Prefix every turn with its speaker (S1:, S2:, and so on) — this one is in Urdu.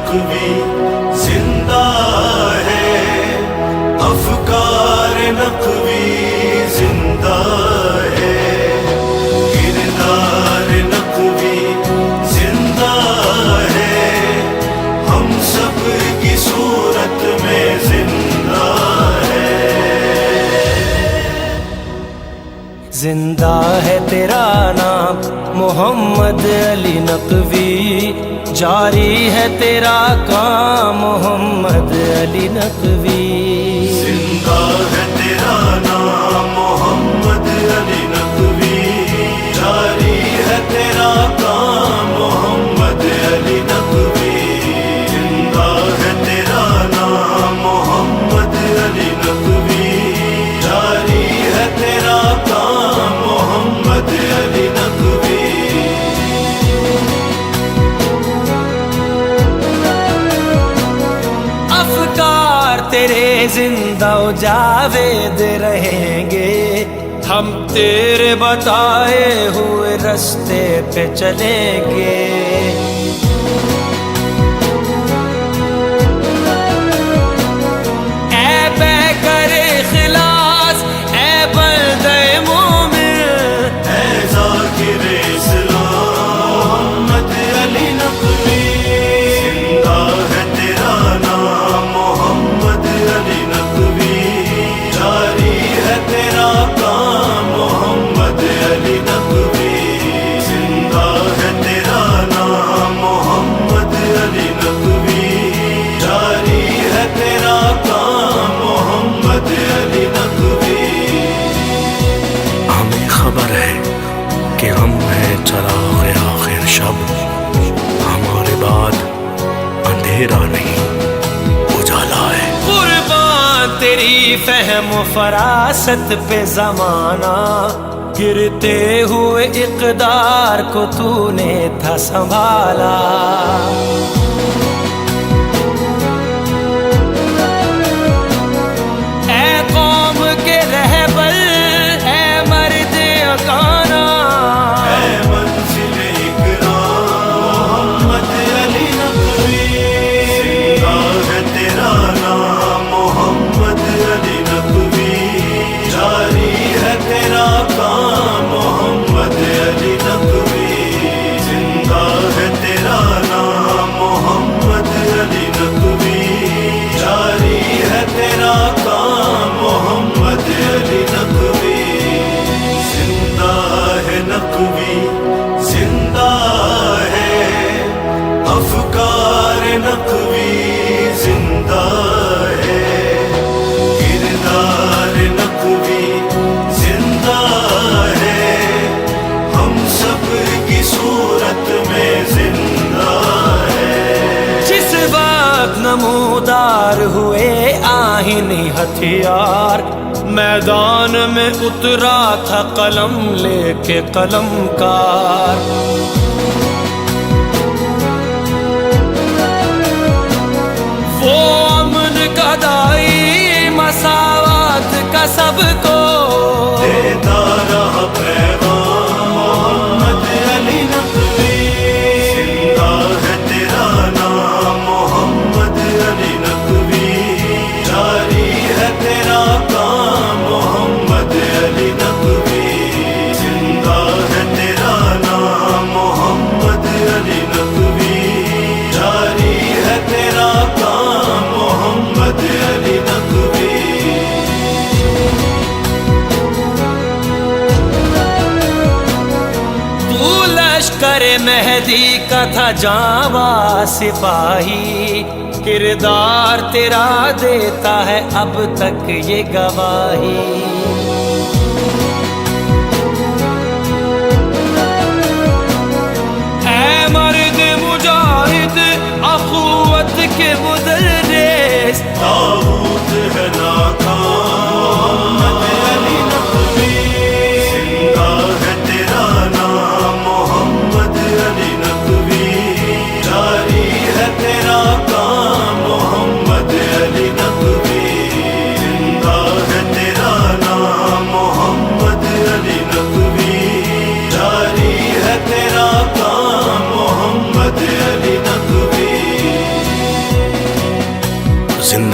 S1: نقوی زندہ ہے، افکار نقوی زندہ ہے، کردار نقوی زندہ ہے، ہم سب کی صورت میں زندہ ہے۔
S2: زندہ ہے تیرا نام محمد علی نقوی، جاری ہے تیرا کام محمد علی نقوی۔
S1: زندہ ہے تیرا نام محمد علی نقوی، جاری ہے تیرا کام محمد علی نقوی۔ زندہ ہے تیرا نام محمد علی نقوی، جاری ہے تیرا کام محمد علی نقوی۔
S2: افکار تیرے زندہ و جاوید رہیں گے، ہم تیرے بتائے ہوئے رستے پہ چلیں گے۔ اے پیکر اخلاص، اے بندہ مومن،
S1: اے ذاکر اسلام محمد علی نقوی، زندہ ہے تیرا نام محمد علی نقوی، جاری ہے تیرا کام محمد علی نقوی۔ زندہ ہے تیرا نام محمد علی نقوی، جاری ہے تیرا کام محمد علی نقوی۔
S3: ہمیں خبر ہے کہ ہم ہیں چراغ آخر شب، ہمارے بعد اندھیرا نہیں اجالا ہے۔
S2: قربان تیری فہم و فراست پہ زمانہ، گرتے ہوئے اقدار کو تو نے تھا سنبھالا۔ اے قوم کے رہبر، اے مرد اکانا،
S1: اے منزل اکرام محمد علی نقوی، زندہ ہے تیرا نام محمد علی نقوی، جاری ہے تیرا کام محمد علی نقوی۔ زندہ ہے تیرا نام محمد علی نقوی، جاری ہے تیرا کام محمد علی نقوی۔ زندہ ہے نقوی زندہ ہے، افکار نقوی زندہ ہے، کردار نقوی زندہ ہے، ہم سب کی صورت میں زندہ ہے۔
S2: جس وقت نمودار ہوئے آہنی ہتھیار، میدان میں اترا تھا قلم لے کے قلم کار۔ وہ امن کا دائی، مساوات کا سب کو
S1: دیتا رہا پیغام محمد علی نقوی، زندہ ہے تیرا نام محمد علی نقوی، جاری ہے تیرا کام محمد علی نقوی۔ زندہ ہے تیرا نام محمد علی نقوی، جاری ہے تیرا کام محمد علی نقوی۔
S2: لشکر مہدی کا تھا جاواں سپاہی، کردار تیرا دیتا ہے اب تک یہ گواہی۔ اے مرد مجاہد، اخوت کے مدرس،
S1: طاغوت ہے ناکام محمد علی نقوی، زندہ ہے تیرا نام محمد علی نقوی، جاری ہے تیرا کام محمد علی نقوی۔ زندہ ہے تیرا نام محمد